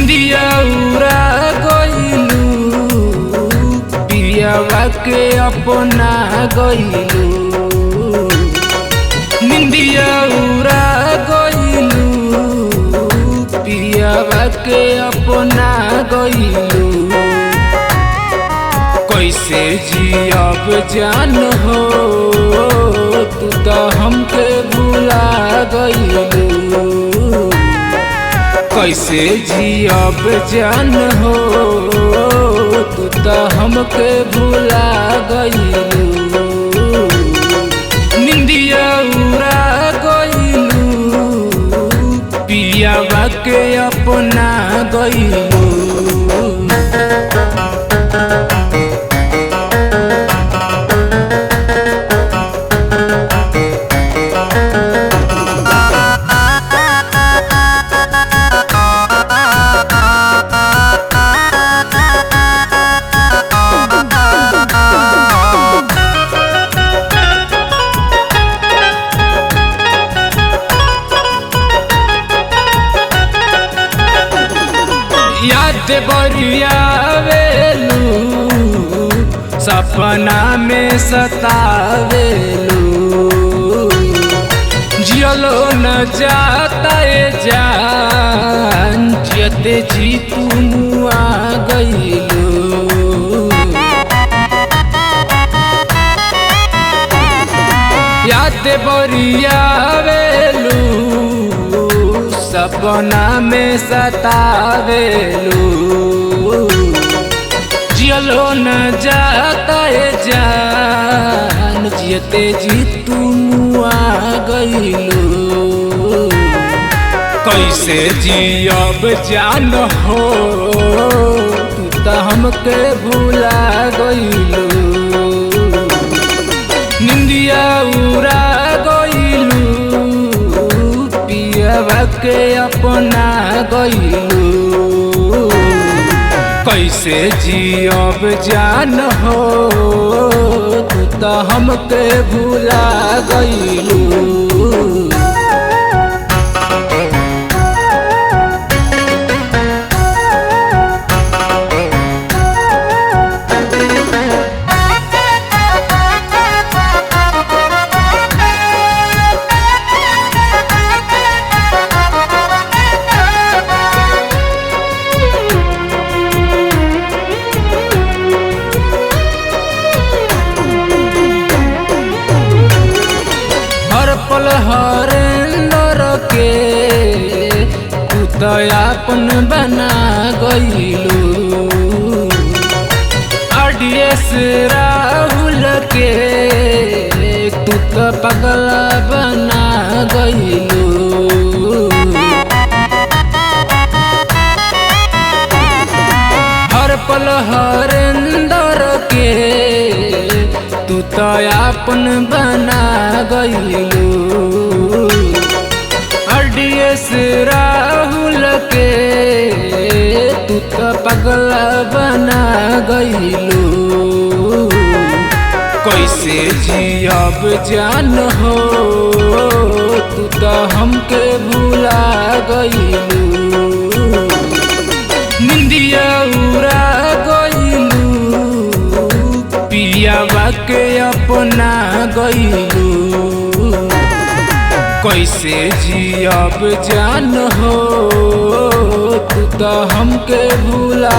निंदिया उड़ा गइलू पियावा के अपना गइलू। निंदिया उड़ा गइलू पियावा के अपना गइलू। कैसे जियब जान हो तू तो हमके भुला गइलू। कैसे जियब जान हो तू तो हमके भुला गइलू। निंदिया उड़ा गइलू पियावा के अपना गइलू। याद बरियावेलू सपना में सतावेलू। जियलो न जाता ए जान जियते जी तू आ गइलू। याद बरियावेलू सपना में सतावेलू। जियलो न जाता ए जान जियते जी तू आ गइलू। कैसे जियब जान हो तू तो हमके भुला गइलू। निंदिया उड़ा गइलू पियावा के अपना गइलू। कैसे जियब जान हो तू तो हमके भुला गइलू। पल हरेंदर के तू तो अपन बना गइलू। आरडीएस राहुल के तू तो पगला बना गइलू। हर पल हरेंदर के तू तो अपन बना गइलू। आरडीएस राहुल के तू तो पगला बना गइलू। कैसे जियब जान हो तू तो हमके भुला गइलू। निंदिया उड़ा गइलू पियावा के अपना गइलू। कैसे जियब जान हो तू तो हमके भुला